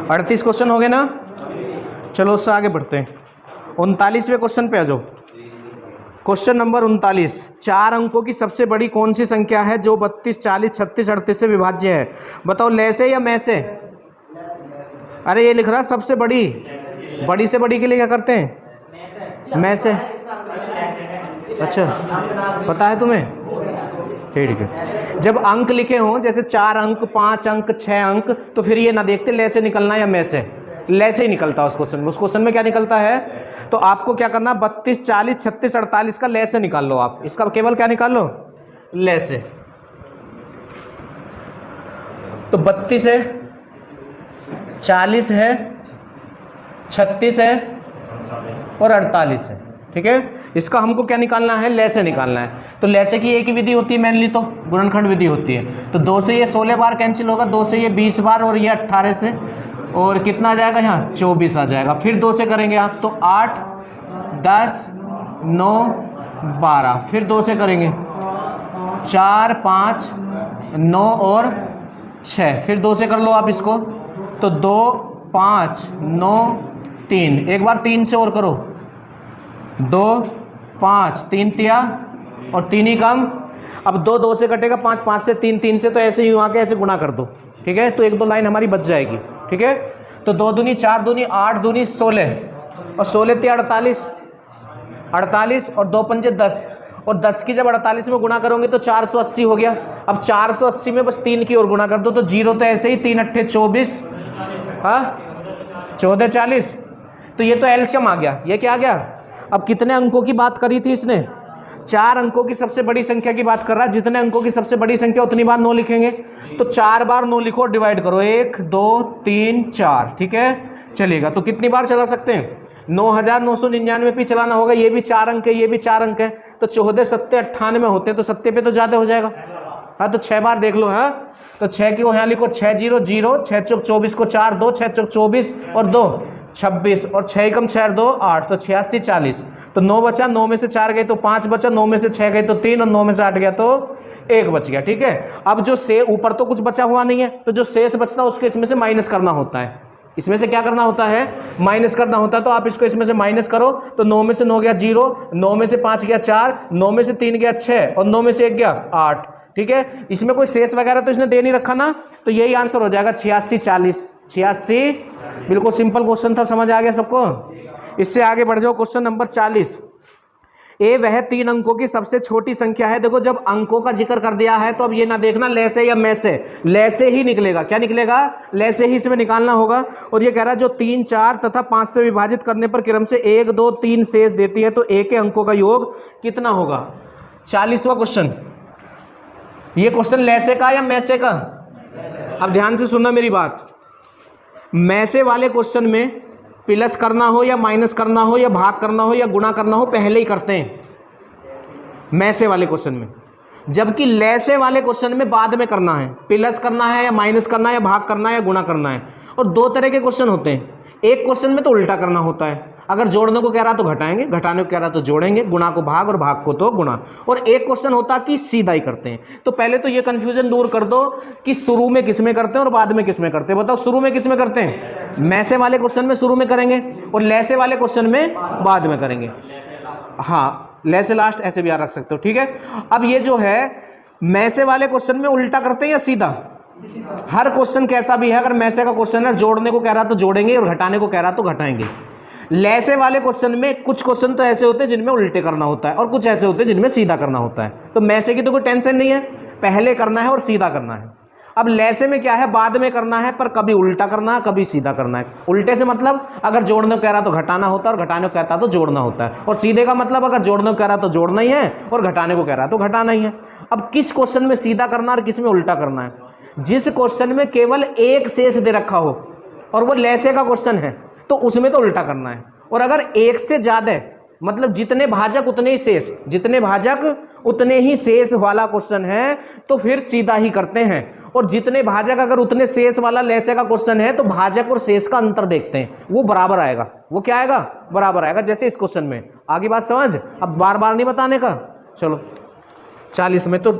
38 question हो गए ना। चलो उससे आगे बढ़ते हैं। 39वें क्वेश्चन पे आ जाओ। क्वेश्चन नंबर 39, 4 अंकों की सबसे बड़ी कौन सी संख्या है जो 32, 40, 36, 38 से विभाज्य है? बताओ, ले से या में से? अरे ये लिख रहा सबसे बड़ी, बड़ी से बड़ी के लिए क्या करते हैं? में से। अच्छा, पता है तुम्हें? ठीक है। जब अंक लिखे हों जैसे 4 अंक, 5 अंक, 6 अंक, तो फिर ये ना देखते ले से निकलना या में से, ले से ही निकलता है उस क्वेश्चन में। उस क्वेश्चन में क्या निकलता है? तो आपको क्या करना, 32, 40, 36, 48 का ले से निकाल लो आप। इसका केवल क्या निकाल लो? ले से। तो 32 है, 40 है, 36 है और 48 है। ठीक है, इसका हमको क्या निकालना है? ले से निकालना है। तो ले से की एक ही विधि होती है मेनली, तो गुणनखंड विधि होती है। तो 2 से ये 16 बार कैंसिल होगा, 2 से ये 20 बार और ये 18 से, और कितना आ जाएगा यहाँ? 24 आ जाएगा। फिर 2 से करेंगे आप तो 8, 10, 9, 12। फिर 2 से करेंगे 4, 5, 9 और 6। फिर 2 से कर लो आप इसको, तो 2, 5, 9, 3। एक बार 3 से और करो, 2, 5, 3 तिया और 3 ही कम। अब 2 2 से कटेगा, 5 5 से, 3 3 से, तो ऐसे ही आके ऐसे गुणा कर दो। ठीक है, तो 1-2 लाइन हमारी बच जाएगी। ठीक है, तो 2 दूनी 4 दूनी 8 दूनी 16 और 16 तिया 48, 48 और 2 पंजे 10, और 10 की जब 48 में गुणा करोगे तो 480 हो गया। अब 480 में बस 3 की और गुणा कर दो, तो 0 तो ऐसे ही, 3 अट्ठे 24, हाँ 14 40। तो ये तो एलसीएम आ गया। ये क्या आ गया? अब कितने अंकों की बात करी थी इसने? 4 अंकों की सबसे बड़ी संख्या की बात कर रहा है। जितने अंकों की सबसे बड़ी संख्या उतनी बार 9 लिखेंगे, तो 4 बार 9 लिखो और डिवाइड करो, 1 2 3 4। ठीक है, चलेगा। तो कितनी बार चला सकते हैं? 9999 पे चलाना होगा। ये भी 4 अंक है, ये भी 4 अंक है, तो 14 7 98 होते हैं, तो 7 पे तो ज़्यादा हो जाएगा। हाँ, तो 6 बार देख लो। हाँ, तो 6 की यहाँ लिखो 6 0 0, 6 चौक 24 को 4 2, 6 चौक 24 और 2 26, और 6 कम 6 2 8, तो 86 40। तो 9 बचा, 9 में से 4 गए तो 5 बचा, 9 में से 6 गए तो 3, और 9 में से 8 गया तो 1 बच गया। ठीक है, अब जो से ऊपर तो कुछ बचा हुआ नहीं है, तो जो शेष बचता है उसके इसमें से माइनस करना होता है। इसमें से क्या करना होता है? माइनस करना होता है। तो आप इसको इसमें से माइनस करो, तो 9 में से 9 गया 0, 9 में से 5 गया 4, 9 में से 3 गया 6 और 9 में से 1 गया 8। ठीक है, इसमें कोई शेष वगैरह तो इसने दे नहीं रखा ना, तो यही आंसर हो जाएगा 86 40। 86, बिल्कुल सिंपल क्वेश्चन था, समझ आ गया सबको। इससे आगे बढ़ जाओ। क्वेश्चन नंबर 40, ए वह 3 अंकों की सबसे छोटी संख्या है। देखो, जब अंकों का जिक्र कर दिया है तो अब ये ना देखना ले से या में से, ले से ही निकलेगा। क्या निकलेगा? ले से ही इसमें निकालना होगा। और ये कह रहा है जो 3, 4 तथा 5 से विभाजित करने पर क्रम से 1 2 3 शेष देती है, तो ए के अंकों का योग कितना होगा? 40वां क्वेश्चन। ये क्वेश्चन ले से का या में से का? अब ध्यान से सुनना मेरी बात। में से वाले क्वेश्चन में प्लस करना हो या माइनस करना हो या भाग करना हो या गुणा करना हो, पहले ही करते हैं में से वाले क्वेश्चन में। जबकि ले से वाले क्वेश्चन में बाद में करना है। प्लस करना है या माइनस करना है या भाग करना है या गुणा करना है। और 2 तरह के क्वेश्चन होते हैं। एक क्वेश्चन में तो उल्टा करना होता है, अगर जोड़ने को कह रहा तो घटाएंगे, घटाने को कह रहा तो जोड़ेंगे, गुणा को भाग और भाग को तो गुणा। और एक क्वेश्चन होता कि सीधा ही करते हैं। तो पहले तो ये कंफ्यूजन दूर कर दो कि शुरू में किस में करते हैं और बाद में किस में करते हैं। बताओ, शुरू में किस में करते हैं? में से वाले क्वेश्चन में शुरू में करेंगे और ले से वाले क्वेश्चन में बाद में करेंगे। हाँ, ले से लास्ट, ऐसे भी याद रख सकते हो। ठीक है, अब ये जो है में से वाले क्वेश्चन में उल्टा करते हैं या सीधा? हर क्वेश्चन कैसा भी है, अगर में से का क्वेश्चन है जोड़ने को कह रहा तो जोड़ेंगे और घटाने को कह रहा तो घटाएंगे। ले से वाले क्वेश्चन में कुछ क्वेश्चन तो ऐसे होते हैं जिनमें उल्टे करना होता है और कुछ ऐसे होते हैं जिनमें सीधा करना होता है। तो में से की तो कोई टेंशन नहीं है, पहले करना है और सीधा करना है। अब ले से में क्या है? बाद में करना है, पर कभी उल्टा करना है कभी सीधा करना है। उल्टे से मतलब अगर जोड़ने को कह रहा तो घटाना होता है और घटाने को कहता तो जोड़ना होता है। और सीधे का मतलब अगर जोड़ने को कह रहा तो जोड़ना ही है और घटाने को कह रहा तो घटाना ही है। अब किस क्वेश्चन में सीधा करना और किस में उल्टा करना है? जिस क्वेश्चन में केवल एक शेष दे रखा हो और वो ले से का क्वेश्चन है, तो उसमें तो उल्टा करना है। और अगर एक से ज्यादा, मतलब जितने भाजक उतने ही शेष, जितने भाजक उतने ही शेष वाला क्वेश्चन है, तो फिर सीधा ही करते हैं। और जितने भाजक अगर उतने शेष वाला ले से का क्वेश्चन है, तो भाजक और शेष का अंतर देखते हैं, वो बराबर आएगा। वो क्या आएगा? बराबर आएगा, जैसे इस क्वेश्चन में। आगे बात समझ? अब बार बार नहीं बताने का। चलो 40 में तो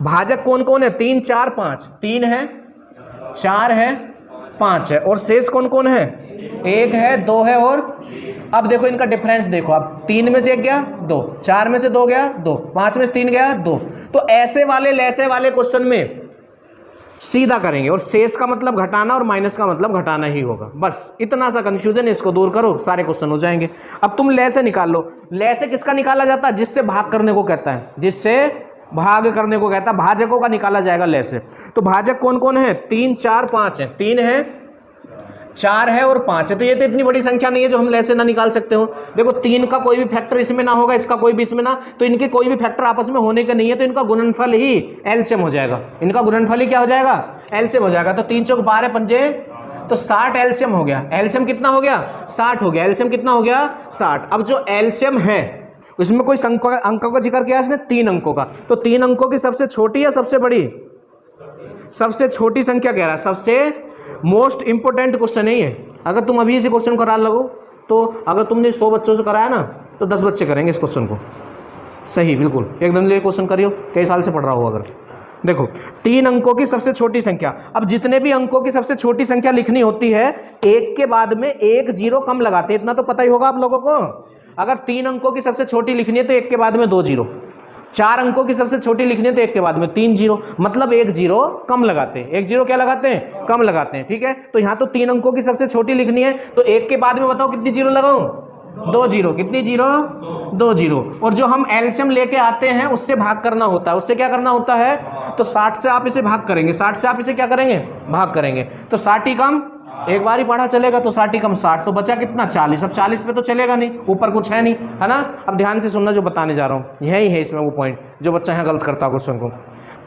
भाजक कौन कौन है? 3 4 5। 3 है, 4 है, 5 है और शेष कौन कौन है, 1 है, 2 है और अब देखो इनका डिफरेंस देखो, अब 3 में से 1 गया 2, 4 में से 2 गया 2, 5 में से 3 गया 2। तो ऐसे वाले लैसे वाले क्वेश्चन में सीधा करेंगे और शेष का मतलब घटाना और माइनस का मतलब घटाना ही होगा। बस इतना सा कंफ्यूजन, इसको दूर करो, सारे क्वेश्चन हो जाएंगे। अब तुम लैसे निकाल लो। लैसे किसका निकाला जाता है, जिससे भाग करने को कहता है, जिससे भाग करने को कहता है, भाजकों का निकाला जाएगा लैसे। तो भाजक कौन कौन है, 3 4 5 है, 3 है 4 है और 5 है। तो ये तो इतनी बड़ी संख्या नहीं है जो हम लैसे ना निकाल सकते हो। देखो 3 का कोई भी फैक्टर इसमें ना होगा, इसका कोई भी इसमें ना, तो इनके कोई भी फैक्टर आपस में होने का नहीं है, तो इनका गुणनफल ही एलसीएम हो जाएगा। इनका गुणनफल ही क्या हो जाएगा, एलसीएम हो जाएगा। तो 3 चौक 12 पंजे तो 60 एलसीएम हो गया। एलसीएम कितना हो गया, 60 हो गया। एलसीएम कितना हो गया, 60। अब जो एलसीएम है उसमें कोई अंकों का जिक्र किया है इसने, 3 अंकों का। तो 3 अंकों की सबसे छोटी या सबसे बड़ी, सबसे छोटी संख्या कह रहा है, सबसे मोस्ट इंपोर्टेंट क्वेश्चन है ये। अगर तुम अभी इसी क्वेश्चन करा लगो तो अगर तुमने 100 बच्चों से कराया ना तो 10 बच्चे करेंगे इस क्वेश्चन को। सही, बिल्कुल एकदम ले क्वेश्चन करियो, कई साल से पढ़ रहा हो। अगर देखो 3 अंकों की सबसे छोटी संख्या, अब जितने भी अंकों की सबसे छोटी संख्या लिखनी होती है, 1 के बाद में 1 0 कम लगाते हैं, इतना तो पता ही होगा आप लोगों को। अगर 3 अंकों की सबसे छोटी लिखनी है तो 1 के बाद में 2 0, 4 अंकों की सबसे छोटी लिखनी है तो 1 के बाद में 3 0, मतलब 1 0 कम लगाते हैं। 1 0 क्या लगाते हैं, कम लगाते हैं। ठीक है, तो यहाँ तो 3 अंकों की सबसे छोटी लिखनी है तो 1 के बाद में बताओ कितनी 0 लगाऊं, 2 0। कितनी 0, 2 0। और जो हम एलसीएम लेके आते हैं उससे भाग करना होता है। उससे क्या करना होता है, तो 60 से आप इसे भाग करेंगे, 60 से आप इसे क्या करेंगे, भाग करेंगे। तो 60 ही कम, एक बार ही पढ़ा चलेगा, तो 60 ही कम 60, तो बचा कितना 40। अब 40 पे तो चलेगा नहीं, ऊपर कुछ है नहीं, है ना। अब ध्यान से सुनना जो बताने जा रहा हूँ, यही है इसमें वो पॉइंट जो बच्चा यहाँ गलत करता है क्वेश्चन को।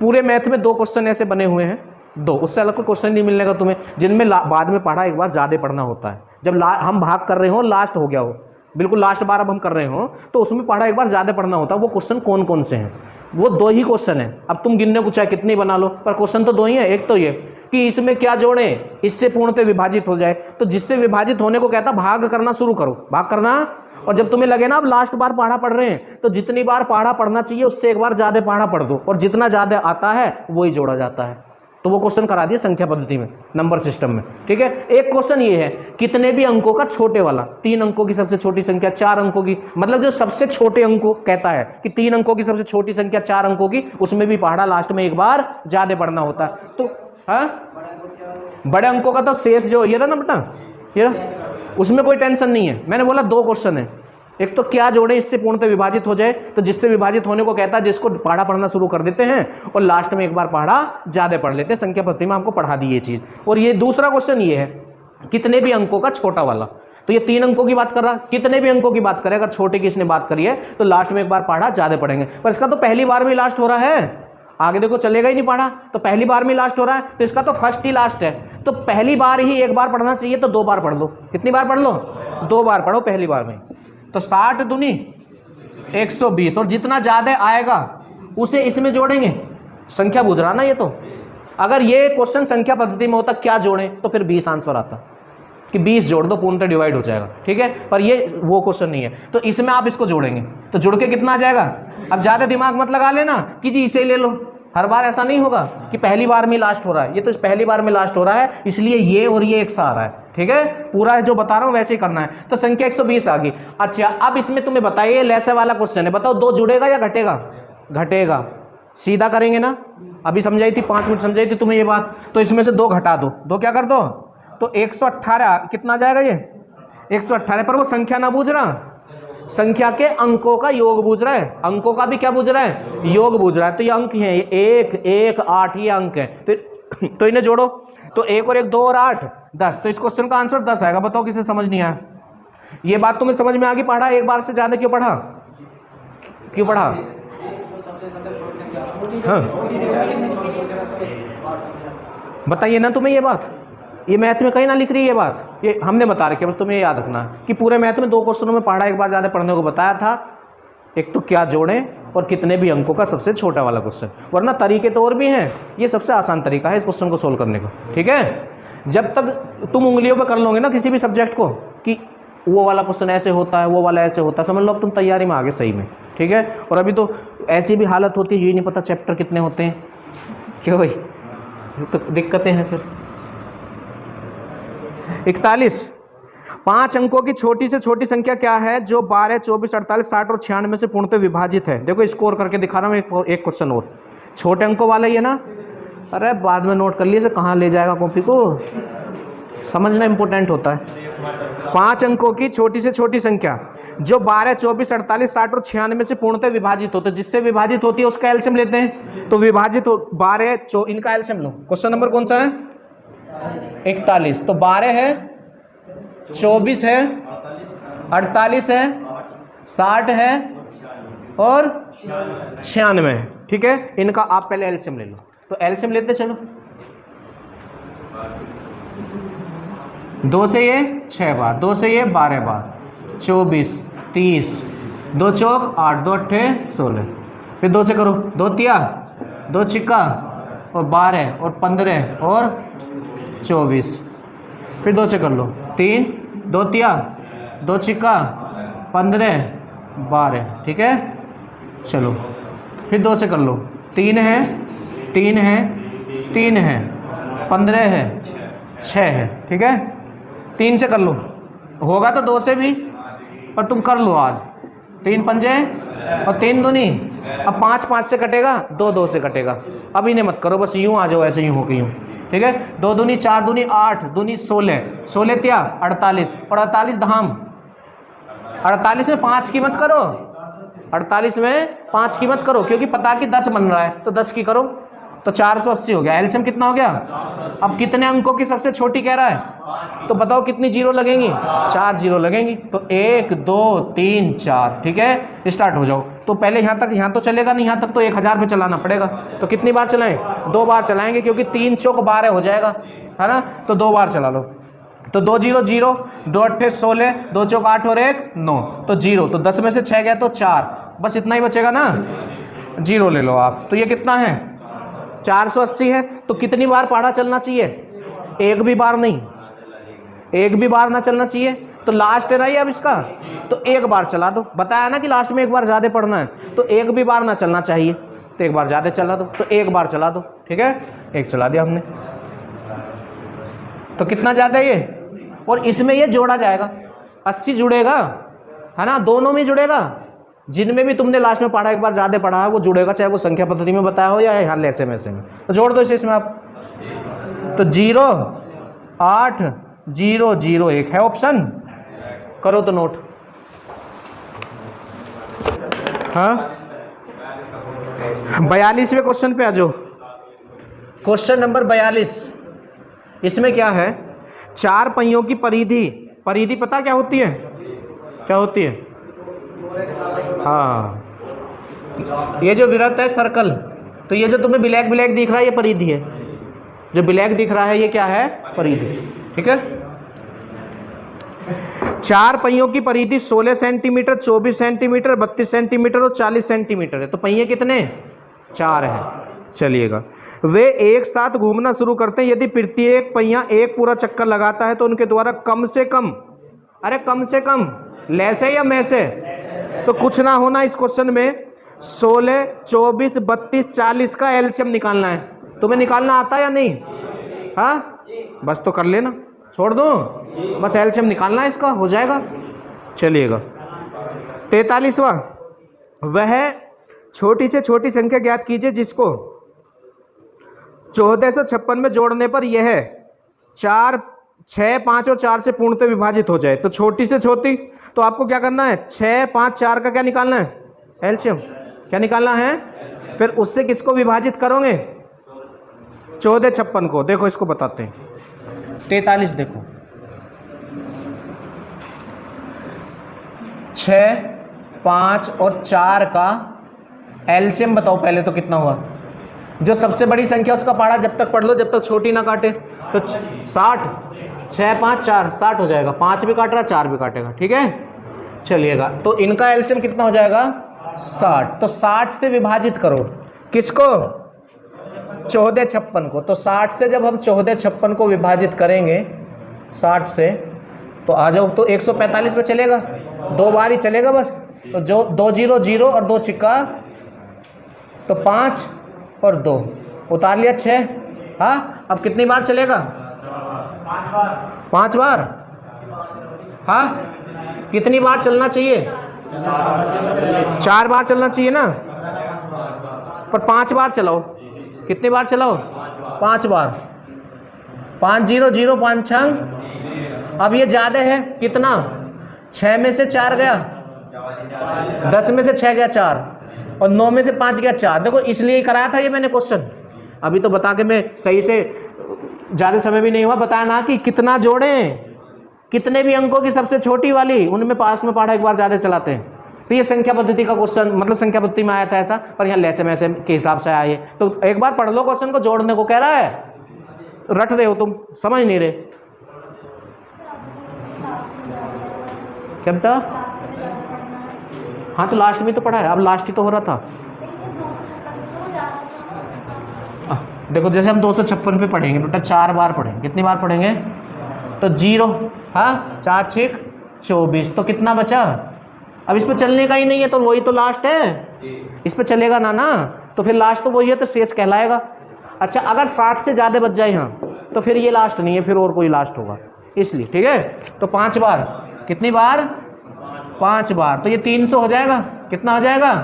पूरे मैथ में 2 क्वेश्चन ऐसे बने हुए हैं, 2, उससे अलग कोई क्वेश्चन नहीं मिलने का तुम्हें, जिनमें बाद में पढ़ा एक बार ज़्यादा पढ़ना होता है। जब हम भाग कर रहे हो, लास्ट हो गया हो, बिल्कुल लास्ट बार अब हम कर रहे हो, तो उसमें पढ़ा एक बार ज़्यादा पढ़ना होता है। वो क्वेश्चन कौन कौन से हैं, वो 2 ही क्वेश्चन है। अब तुम गिनने को चाहे कितनी बना लो, पर क्वेश्चन तो 2 ही है। एक तो ये कि इसमें क्या जोड़ें, इससे पूर्णतः विभाजित हो जाए, तो जिससे विभाजित होने को कहता भाग करना शुरू करो, भाग करना। और जब तुम्हें लगे ना अब लास्ट बार पढ़ा पढ़ रहे हैं, तो जितनी बार पढ़ा पढ़ना चाहिए उससे एक बार ज़्यादा पढ़ा पढ़ दो, और जितना ज़्यादा आता है वही जोड़ा जाता है। तो वो क्वेश्चन करा दिया संख्या पद्धति में, नंबर सिस्टम में। ठीक है, एक क्वेश्चन ये है कितने भी अंकों का छोटे वाला, 3 अंकों की सबसे छोटी संख्या, 4 अंकों की, मतलब जो सबसे छोटे अंकों कहता है कि 3 अंकों की सबसे छोटी संख्या, 4 अंकों की, उसमें भी पढ़ा लास्ट में एक बार ज्यादा पढ़ना होता है। तो हाँ, बड़े अंकों का तो शेष जो ये था ना बेटा, ये उसमें कोई टेंशन नहीं है। मैंने बोला 2 क्वेश्चन है, एक तो क्या जोड़े इससे पूर्णतः विभाजित हो जाए, तो जिससे विभाजित होने को कहता है जिसको पढ़ा पढ़ना शुरू कर देते हैं, और लास्ट में एक बार पढ़ा ज्यादा पढ़ लेते हैं। संख्या पद्धति में हमको पढ़ा दी ये चीज। और ये दूसरा क्वेश्चन ये है कितने भी अंकों का छोटा वाला, तो ये 3 अंकों की बात कर रहा, कितने भी अंकों की बात करें, अगर छोटे की इसने बात करी है तो लास्ट में एक बार पढ़ा ज्यादा पढ़ेंगे। पर इसका तो पहली बार में लास्ट हो रहा है, आगे देखो चलेगा ही नहीं पढ़ा, तो पहली बार में लास्ट हो रहा है, तो इसका तो फर्स्ट ही लास्ट है। तो पहली बार ही एक बार पढ़ना चाहिए, तो 2 बार पढ़ लो। कितनी बार पढ़ लो, 2 बार पढ़ो पहली बार में। तो 60 दूनी 120, और जितना ज्यादा आएगा उसे इसमें जोड़ेंगे। संख्या बुझ रहा ना ये, तो अगर ये क्वेश्चन संख्या पद्धति में होता क्या जोड़ें, तो फिर 20 आंसर आता कि 20 जोड़ दो, पूर्णतः डिवाइड हो जाएगा। ठीक है, पर ये वो क्वेश्चन नहीं है, तो इसमें आप इसको जोड़ेंगे तो जुड़ के कितना आ जाएगा। अब ज्यादा दिमाग मत लगा लेना कि जी इसे ले लो, हर बार ऐसा नहीं होगा कि पहली बार में लास्ट हो रहा है। ये तो पहली बार में लास्ट हो रहा है, इसलिए ये और ये एक सा आ रहा है। ठीक है, पूरा है जो बता रहा हूं वैसे ही करना है। तो संख्या 120 आ गई। अच्छा, अब इसमें तुम्हें बताइए लैसे वाला क्वेश्चन है, बताओ 2 जुड़ेगा या घटेगा, घटेगा। सीधा करेंगे ना, अभी समझाई थी 5 मिनट समझाई थी तुम्हें ये बात। तो इसमें से 2 घटा दो, 2 क्या कर दो, तो 118 कितना जाएगा ये 118। पर वो संख्या ना बूझ रहा, संख्या के अंकों का योग बूझ रहा है, अंकों का भी क्या बूझ रहा है, योग बूझ रहा है। तो ये अंक है, 1 1 8 ये अंक है। तो इन्हें जोड़ो, तो 1 और 1 2 और 8 10। तो इस क्वेश्चन का आंसर 10 आएगा। बताओ किसे समझ नहीं आया। ये बात तुम्हें समझ में आ गई। पढ़ा एक बार से ज्यादा क्यों पढ़ा, क्यों पढ़ा, हाँ बताइए ना तुम्हें ये बात। ये मैथ में कहीं ना लिख रही है ये बात, ये हमने बता रखे, बस तुम्हें याद रखना कि पूरे मैथ में 2 क्वेश्चनों में पढ़ा एक बार ज़्यादा पढ़ने को बताया था। एक तो क्या जोड़ें और कितने भी अंकों का सबसे छोटा वाला क्वेश्चन, वरना तरीके तो और भी हैं, ये सबसे आसान तरीका है इस क्वेश्चन को सोल्व करने का। ठीक है, जब तक तुम उंगलियों पर कर लोगे ना किसी भी सब्जेक्ट को कि वो वाला क्वेश्चन ऐसे होता है, वो वाला ऐसे होता है, समझ लो अब तुम तैयारी में आगे सही में। ठीक है, और अभी तो ऐसी भी हालत होती है, ये नहीं पता चैप्टर कितने होते हैं, क्यों भाई, तो दिक्कतें हैं फिर। 41। 5 अंकों की छोटी से छोटी संख्या क्या है जो 12, 24, 48, 60 और 96 से पूर्णतः विभाजित है? देखो स्कोर करके दिखा रहा हूँ एक क्वेश्चन और, छोटे अंकों वाला ही है ना। अरे बाद में नोट कर लिए, कहाँ ले जाएगा कॉपी को, समझना इंपॉर्टेंट होता है। 5 अंकों की छोटी से छोटी संख्या जो 12, 24, 48, 60 और 96 से पूर्णतः विभाजित होते, जिससे विभाजित होती है उसका एलसीएम लेते हैं। तो विभाजित 12, इनका एलसीएम लो। क्वेश्चन नंबर कौन सा है? 41। तो 12 है, 24 है, 48 है, 60 है और 96 है। ठीक है, इनका आप पहले एलसीएम ले लो। तो एलसीएम लेते चलो। 2 से ये 6 बार, 2 से ये 12 बार, 24, 30, 2 चौक 8, 2 अट्ठे 16। फिर 2 से करो, 2 तिया, 2 छिक्का और 12 और 15 और 24। फिर 2 से कर लो, 3, 2 तिया, 2 छिक्का, 15, 12। ठीक है, चलो फिर 2 से कर लो, 3 है, 3 है, 3 है, 15 है, 6 है। ठीक है, 3 से कर लो, होगा तो 2 से भी, पर तुम कर लो आज। 3 पंजे और 3 दूनी। अब 5 5 से कटेगा, 2 2 से कटेगा। अब इन्हें मत करो, बस यूं आ जाओ, ऐसे यूं हो के यूं। ठीक है, 2 दूनी 4 दूनी 8, दूनी 16, 16 तिया 48 और 48 धाम। 48 में 5 की मत करो, 48 में 5 की मत करो, क्योंकि पता कि 10 बन रहा है, तो 10 की करो तो 480 हो गया। एलसीएम कितना हो गया? अब कितने अंकों की सबसे छोटी कह रहा है, तो बताओ कितनी जीरो लगेंगी? 4 जीरो लगेंगी। तो 1 2 3 4। ठीक है, स्टार्ट हो जाओ। तो पहले यहाँ तक, यहाँ तो चलेगा नहीं, यहाँ तक तो 1000 पे चलाना पड़ेगा। तो कितनी बार चलाएं? 2 बार चलाएंगे, क्योंकि 3 चौक 12 हो जाएगा, है ना। तो 2 बार चला लो। तो 2 0 0, 2 अट्ठे 16, 2 चौक 8 और 1 9, तो 0। तो 10 में से 6 गया तो 4, बस इतना ही बचेगा ना, 0 ले लो आप। तो ये कितना है? 480 है। तो कितनी बार पहाड़ा चलना चाहिए? एक भी बार नहीं, एक भी बार ना चलना चाहिए। तो लास्ट है ना ये अब इसका, तो एक बार चला दो। बताया ना कि लास्ट में एक बार ज़्यादा पढ़ना है, तो एक भी बार ना चलना चाहिए, तो एक बार ज़्यादा चला दो। तो एक बार चला दो। ठीक है, एक चला दिया हमने। तो कितना ज़्यादा है ये, और इसमें ये जोड़ा जाएगा, 80 जुड़ेगा, है ना, दोनों में जुड़ेगा। जिनमें भी तुमने लास्ट में पढ़ा, एक बार ज़्यादा पढ़ा है, वो जुड़ेगा, चाहे वो संख्या पद्धति में बताया हो या यहाँ ऐसे में। तो जोड़ दो इसे इसमें आप। तो 0 8 0 0 1 है ऑप्शन, करो तो नोट। हाँ, 42वें क्वेश्चन पे आ जाओ। Question number 42। इसमें क्या है? 4 पहियों की परिधि, परिधि पता क्या होती है? क्या होती है? हाँ, ये जो वृत्त है सर्कल, तो ये जो तुम्हें ब्लैक ब्लैक दिख रहा है ये परिधि है। जो ब्लैक दिख रहा है ये क्या है? परिधि। ठीक है, 4 पहियों की परिधि 16 सेंटीमीटर, 24 सेंटीमीटर, 32 सेंटीमीटर और 40 सेंटीमीटर है। तो पहिए कितने? 4 हैं। चलिएगा, वे एक साथ घूमना शुरू करते हैं। यदि प्रत्येक पहिया एक पूरा चक्कर लगाता है तो उनके द्वारा कम से कम, अरे कम से कम ले से या में से, तो कुछ ना होना इस क्वेश्चन में 16, 24, 32, 40 का एलसीएम निकालना है। तुम्हें निकालना आता या नहीं? हाँ, बस तो कर लेना, छोड़ दो, बस एलसीएम निकालना है इसका, हो जाएगा। चलिएगा, 43वां, वह छोटी से छोटी संख्या ज्ञात कीजिए जिसको 1456 में जोड़ने पर यह 4, 6, 5 और 4 से पूर्णतः विभाजित हो जाए। तो छोटी से छोटी, तो आपको क्या करना है? 6, 5, 4 का क्या निकालना है? एलसीएम। क्या निकालना है? फिर उससे किसको विभाजित करोगे? 1456 को। देखो इसको बताते हैं। 43 देखो, 6, 5 और 4 का एलसीएम बताओ पहले, तो कितना हुआ? जो सबसे बड़ी संख्या उसका पहाड़ा जब तक पढ़ लो जब तक छोटी ना काटे। तो 60, 6, 5, 4, 60 हो जाएगा। 5 भी काट रहा, 4 भी काटेगा। ठीक है, चलिएगा, तो इनका एलसीएम कितना हो जाएगा? 60। तो 60 से विभाजित करो, किसको? 1456 को। तो 60 से जब हम 1456 को विभाजित करेंगे 60 से, तो आ जाओ, तो 145 पे चलेगा, 2 बार ही चलेगा बस। तो जो 2 0 0 और 2 छिक्का, तो 5 और 2 उतार लिया 6। हाँ, अब कितनी बार चलेगा? 5 बार? हाँ, कितनी बार चलना चाहिए? 4 बार चलना चाहिए ना, पर 5 बार चलाओ। कितनी बार चलाओ? 5 बार। 5 0 0 5 6। अब ये ज़्यादा है कितना? 6 में से 4 गया, 10 में से 6 गया 4, और 9 में से 5 गया 4। देखो इसलिए ही कराया था ये मैंने क्वेश्चन। अभी तो बता के मैं सही से, ज़्यादा समय भी नहीं हुआ, बताया ना कि कितना जोड़ें, कितने भी अंकों की सबसे छोटी वाली, उनमें पास में पढ़ा एक बार ज़्यादा चलाते हैं। तो ये संख्या पद्धति का क्वेश्चन, मतलब संख्या पद्धति में आया था ऐसा, पर यहाँ लैसे मैसे के हिसाब से आया। तो एक बार पढ़ लो क्वेश्चन को, जोड़ने को कह रहा है, रट रहे हो तुम, समझ नहीं रहे क्या बेटा? हाँ तो लास्ट में तो पढ़ा है, अब लास्ट ही तो हो रहा था। देखो जैसे हम 256 पे पढ़ेंगे बेटा, 4 बार पढ़ेंगे। कितनी बार पढ़ेंगे? तो 0, हाँ 4 6 24, तो कितना बचा? अब इस पे चलने का ही नहीं है, तो वही तो लास्ट है, इस पे चलेगा ना, तो फिर लास्ट तो वही है, तो शेष कहलाएगा। अच्छा, अगर 60 से ज़्यादा बच जाए यहाँ, तो फिर ये लास्ट नहीं है, फिर और कोई लास्ट होगा, इसलिए। ठीक है, तो 5 बार। कितनी बार? 5 बार। तो ये 300 हो जाएगा। कितना हो जाएगा?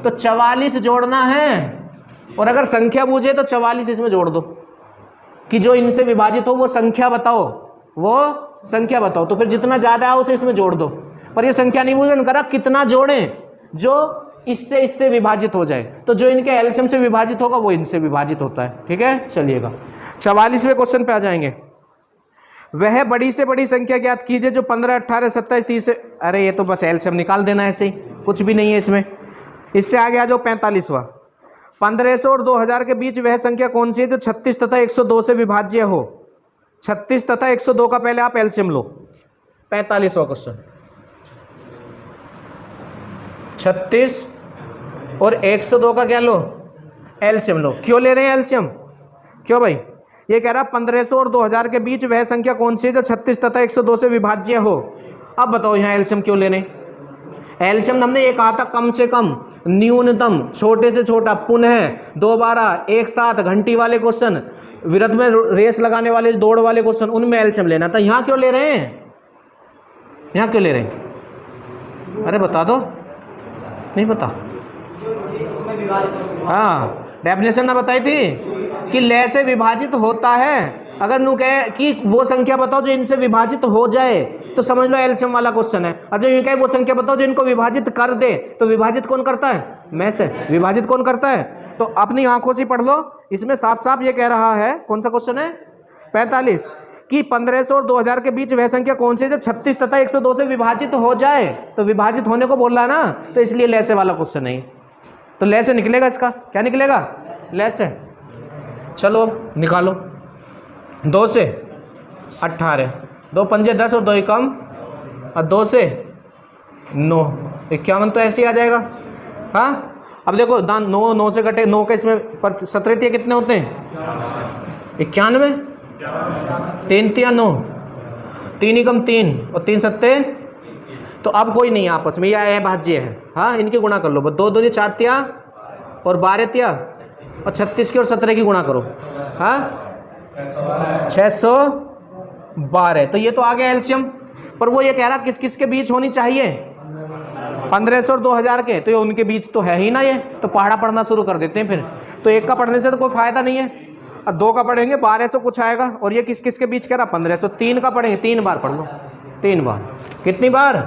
तो 44 जोड़ना है, और अगर संख्या पूछे तो 44 इसमें जोड़ दो, कि जो इनसे विभाजित हो वो संख्या बताओ, वो संख्या बताओ। तो फिर जितना ज़्यादा है उसे इसमें जोड़ दो, पर ये संख्या नहीं पूछा, करा कितना जोड़ें जो इससे विभाजित हो जाए। तो जो इनके एलसीएम से विभाजित होगा वो इनसे विभाजित होता है। ठीक है, चलिएगा 44वें क्वेश्चन पे आ जाएंगे। वह बड़ी से बड़ी संख्या ज्ञात कीजिए जो 15 18 27 30। अरे ये तो बस एलसीएम निकाल देना है, ऐसे ही, कुछ भी नहीं है इसमें। इससे आगे आ जाओ 45वां। 1500 और 2000 के बीच वह संख्या कौन सी है जो 36 तथा 102 से विभाज्य हो? 36 तथा 102 का पहले आप एलसीएम लो। 45वां क्वेश्चन। 36 और 102 का क्या लो? एलसीएम लो। क्यों ले रहे हैं एलसीएम? क्यों भाई? ये कह रहा 1500 और 2000 के बीच वह संख्या कौन सी है जो 36 तथा 102 से विभाज्य हो। अब बताओ यहाँ एलसीएम क्यों लेने? एलसीएम हमने ये कहा था कम से कम, न्यूनतम, छोटे से छोटा, पुनः, दोबारा, एक साथ, घंटी वाले क्वेश्चन, विरत में रेस लगाने वाले, दौड़ वाले क्वेश्चन, उनमें एलसीएम लेना था। यहाँ क्यों ले रहे हैं? यहाँ क्यों ले रहे हैं? अरे बता दो, नहीं पता? हाँ, डेफिनेशन ना बताई थी कि ले से विभाजित होता है। अगर नू कहे कि वो संख्या बताओ जो इनसे विभाजित हो जाए, तो समझ लो एलसीएम वाला क्वेश्चन है। और जो ये कहे वो संख्या बताओ जो इनको विभाजित कर दे, तो विभाजित कौन करता है? में से। विभाजित कौन करता है? तो अपनी आंखों से पढ़ लो, इसमें साफ साफ ये कह रहा है, कौन सा क्वेश्चन है? 45, कि 1500 और 2000 के बीच वह संख्या कौन सी है जो 36 तथा 102 से विभाजित हो जाए। तो विभाजित होने को बोल रहा है ना, तो इसलिए ले से वाला क्वेश्चन नहीं। तो ले से निकलेगा इसका, क्या निकलेगा? ले से। चलो निकालो। 2 से 18, 2 पंजे 10 और 2 एकम, और 2 से 9, 51 तो ऐसे ही आ जाएगा। हाँ, अब देखो 9 से कटे 9 के इसमें पर 17 कितने होते हैं? 91, 3 तिया 9, 3 एकम 3 और 3 सत्ते। तो अब कोई नहीं आपस में, यह भाज्य है। हाँ, इनके गुणा कर लो, 2 दूनी 4 तिया और 12 तिया, और 36 की और 17 की गुणा करो। हाँ, 612। तो ये तो आ गया एलसीएम। पर वो ये कह रहा किस किस के बीच होनी चाहिए? 1500 और 2000 के, तो ये उनके बीच तो है ही ना ये। तो पहाड़ा पढ़ना शुरू कर देते हैं फिर। तो एक का पढ़ने से तो कोई फायदा नहीं है। अब 2 का पढ़ेंगे 1200 कुछ आएगा, और ये किस किस के बीच कह रहा? 1500। 3 का पढ़ेंगे, 3 बार पढ़ लो। 3 बार। कितनी बार?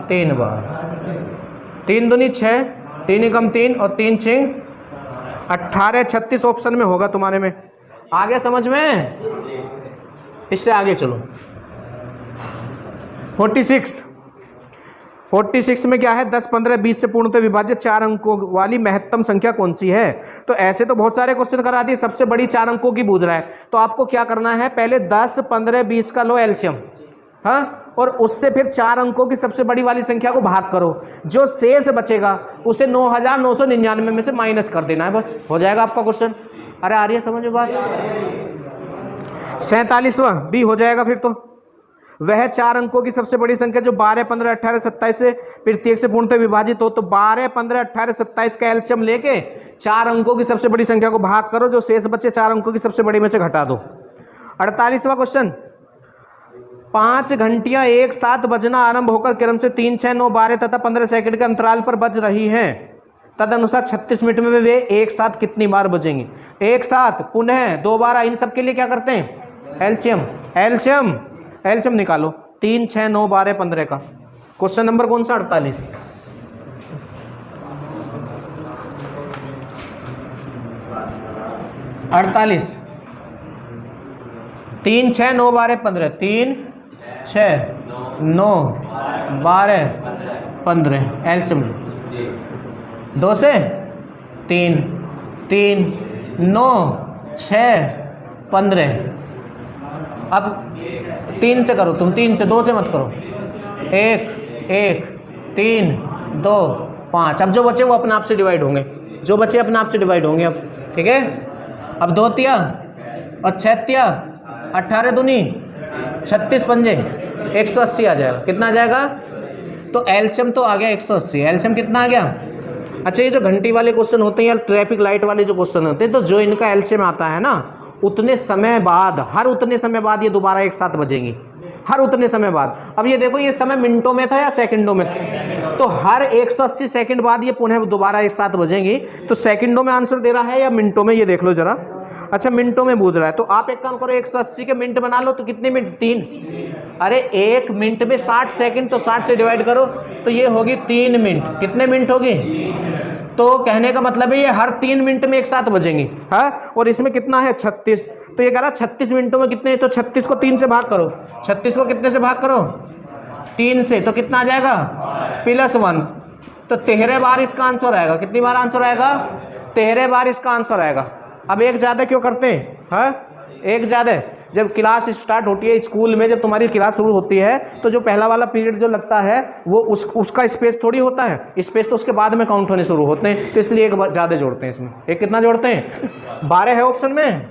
3 बार। 3 दूनी 6, 3 एकम 3 और 3 6 18, 36 ऑप्शन में होगा तुम्हारे में। आगे समझ में? इससे आगे चलो। 46 में क्या है? 10 15 20 से पूर्णतः विभाजित 4 अंकों वाली महत्तम संख्या कौन सी है? तो ऐसे तो बहुत सारे क्वेश्चन करा दिए, सबसे बड़ी 4 अंकों की पूछ रहा है। तो आपको क्या करना है? पहले 10 15 20 का लो एलसीएम, हाँ, और उससे फिर 4 अंकों की सबसे बड़ी वाली संख्या को भाग करो। जो शेष बचेगा उसे 9999 में से माइनस कर देना है, बस हो जाएगा आपका क्वेश्चन। अरे आ रही है समझ में बात? 47वां भी हो जाएगा फिर। तो वह 4 अंकों की सबसे बड़ी संख्या जो 12 15 18 27 से प्रत्येक से पूर्णतः विभाजित हो। तो 12 15 18 27 का एलसीएम लेके 4 अंकों की सबसे बड़ी संख्या को भाग करो, जो शेष बचे 4 अंकों की सबसे बड़ी में से घटा दो। 48वां क्वेश्चन, 5 घंटियां एक साथ बजना आरंभ होकर क्रम से 3, 6, 9, 12 तथा 15 सेकंड के अंतराल पर बज रही हैं। तदनुसार 36 मिनट में वे एक साथ कितनी बार बजेंगी? एक साथ, पुनः, दोबारा, इन सब के लिए क्या करते हैं? एलसीएम। एलसीएम एलसीएम निकालो 3, 6, 9, 12, 15 का। क्वेश्चन नंबर कौन सा? 48। 48। 3, 6, 9, 12, 15। 3, 6, 9, 12, 15। एलसीएम 2 से 3, 3, 9, 6, 15। अब 3 से करो तुम, 3 से, 2 से मत करो। 1, 1, 3, 2, 5। अब जो बचे वो अपने आप से डिवाइड होंगे, जो बचे अपने आप से डिवाइड होंगे अब, ठीक है। अब 2 तिया और 6 तिया 18 दूनी 36 पंजे 180 आ जाएगा। कितना आ जाएगा? तो एलसीएम तो आ गया 180। एलसीएम कितना आ गया? अच्छा, ये जो घंटी वाले क्वेश्चन होते हैं या ट्रैफिक लाइट वाले जो क्वेश्चन होते हैं, तो जो इनका एलसीएम आता है ना, उतने समय बाद, हर उतने समय बाद ये दोबारा एक साथ बजेंगी, हर उतने समय बाद। अब ये देखो, ये समय मिनटों में था या सेकंडों में था? तो हर 180 सेकंड बाद ये पुनः दोबारा एक साथ बजेंगी। तो सेकंडों में आंसर दे रहा है या मिनटों में, ये देख लो जरा। अच्छा, मिनटों में पूछ रहा है, तो आप एक काम करो, 180 के मिनट बना लो, तो कितने मिनट? 3। अरे 1 मिनट में 60 सेकंड, तो 60 से डिवाइड करो तो ये होगी 3 मिनट। कितने मिनट होगी? तो कहने का मतलब है ये हर 3 मिनट में एक साथ बजेंगी। हाँ, और इसमें कितना है? 36। तो ये कह रहा 36 मिनटों में कितने? तो 36 को 3 से भाग करो। 36 को कितने से भाग करो? 3 से। तो कितना आ जाएगा? +1। तो 13 बार इसका आंसर आएगा। कितनी बार आंसर आएगा? 13 बार इसका आंसर आएगा। अब एक ज़्यादा क्यों करते हैं? हाँ, एक ज़्यादा। जब क्लास स्टार्ट होती है स्कूल में, जब तुम्हारी क्लास शुरू होती है, तो जो पहला वाला पीरियड जो लगता है वो उसका स्पेस थोड़ी होता है। स्पेस तो उसके बाद में काउंट होने शुरू होते हैं, तो इसलिए एक ज़्यादा जोड़ते हैं इसमें। एक कितना जोड़ते हैं? 12 है ऑप्शन में।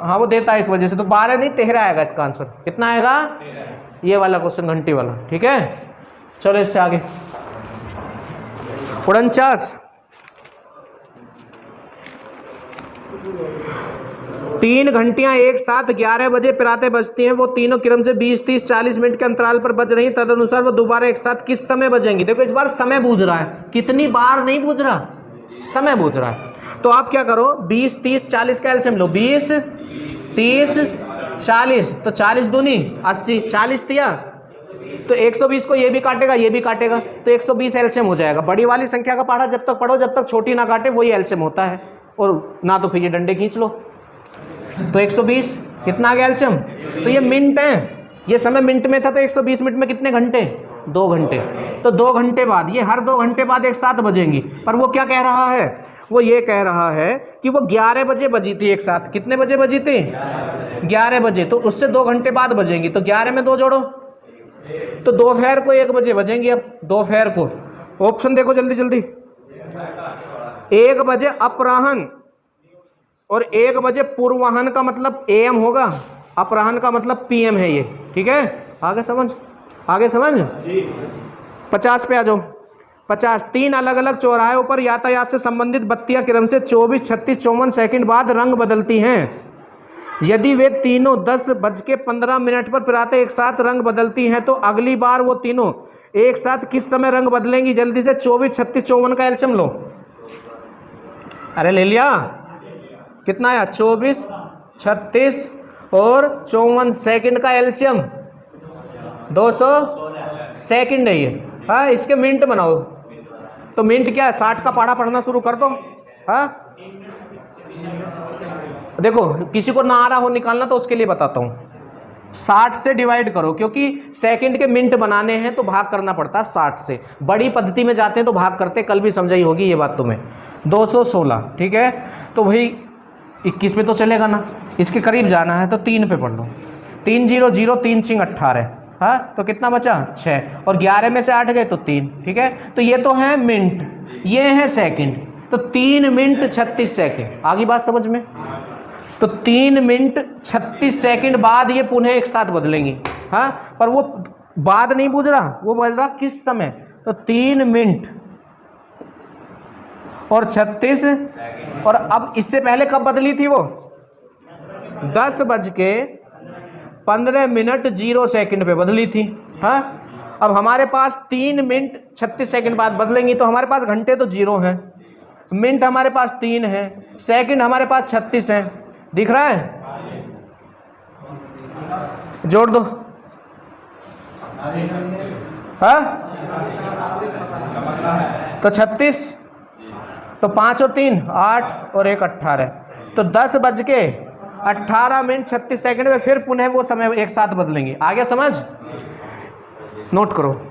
हाँ, वो देता है इस वजह से। तो 12 नहीं 13 आएगा इसका आंसर। कितना आएगा? ये वाला क्वेश्चन घंटी वाला। ठीक है, चलो इससे आगे। 49। 3 घंटियां एक साथ 11 बजे प्रातः बजती हैं। वो तीनों क्रम से 20, 30, 40 मिनट के अंतराल पर बज रही हैं। तदनुसार वो दोबारा एक साथ किस समय बजेंगी? देखो, इस बार समय पूछ रहा है, कितनी बार नहीं पूछ रहा, समय पूछ रहा है। तो आप क्या करो, 20, 30, 40 का एलसीएम लो। 20, 30, 40। तो 40 दूनी 80, 40 दिया तो 120 को ये भी काटेगा, ये भी काटेगा, तो 120 एलसीएम हो जाएगा। बड़ी वाली संख्या का पढ़ा जब तक पढ़ो, जब तक छोटी ना काटे वही एलसीएम होता है। और ना तो फिर ये डंडे खींच लो। तो 120 कितना आ गया एलसीएम? तो ये मिनट है, ये समय मिनट में था, तो 120 मिनट में कितने घंटे? 2 घंटे। तो 2 घंटे बाद, ये हर 2 घंटे बाद एक साथ बजेंगी। पर वो क्या कह रहा है? वो ये कह रहा है कि वो 11 बजे बजी थी एक साथ। कितने बजे बजी थी? 11 बजे। तो उससे 2 घंटे बाद बजेंगी। तो 11 में 2 जोड़ो, तो दोपहर को 1 बजे बजेंगी। अब दोपहर को ऑप्शन देखो जल्दी जल्दी। 1 बजे अपराह्न और 1 बजे पूर्वाह्न का मतलब एएम होगा, अपराह्न का मतलब पीएम है ये। ठीक है, आगे समझ, आगे समझ। 50 पे आ जाओ। 50। 3 अलग अलग चौराहों पर यातायात से संबंधित बत्तियां क्रम से 24, 36, 54 सेकंड बाद रंग बदलती हैं। यदि वे तीनों 10:15 पर प्रातः एक साथ रंग बदलती हैं, तो अगली बार वो तीनों एक साथ किस समय रंग बदलेंगी? जल्दी से 24, 36, 54 का एलसीएम लो। अरे ले लिया? कितना आया? 24, 36 और 54 सेकंड का एलसीएम 200 सेकंड है ये। हाँ, इसके मिनट बनाओ। तो मिनट क्या है? 60 का पढ़ा पढ़ना शुरू कर दो। हाँ, देखो, किसी को ना आ रहा हो निकालना तो उसके लिए बताता हूँ। 60 से डिवाइड करो, क्योंकि सेकंड के मिनट बनाने हैं तो भाग करना पड़ता है 60 से। बड़ी पद्धति में जाते हैं तो भाग करते, कल भी समझाई होगी ये बात तुम्हें। 216। ठीक है, तो वही 21 पे तो चलेगा ना, इसके करीब जाना है तो 3 पे पढ़ लो। 3 0 0 3 6 18। हाँ, तो कितना बचा? 6। और 11 में से 8 गए तो 3। ठीक है, तो ये तो है मिनट, ये है सेकंड। तो 3 मिनट 36 सेकंड। आगे बात समझ में? तो 3 मिनट 36 सेकंड बाद ये पुनः एक साथ बदलेंगी। हाँ, पर वो बाद नहीं पूछ रहा, वो पूछ रहा किस समय। तो 3 मिनट और 36। और अब इससे पहले कब बदली थी वो? 10:15 15 मिनट 0 सेकंड पे बदली थी। हाँ, अब हमारे पास 3 मिनट 36 सेकंड बाद बदलेंगी, तो हमारे पास घंटे तो 0 हैं, मिनट हमारे पास 3 हैं, सेकंड हमारे पास 36 हैं। दिख रहा है? जोड़ दो। हाँ, तो 36, तो 5 और 3 8 और 1 18, तो 10:18 36 सेकंड में फिर पुनः वो समय एक साथ बदलेंगे। आगे समझ? नोट करो।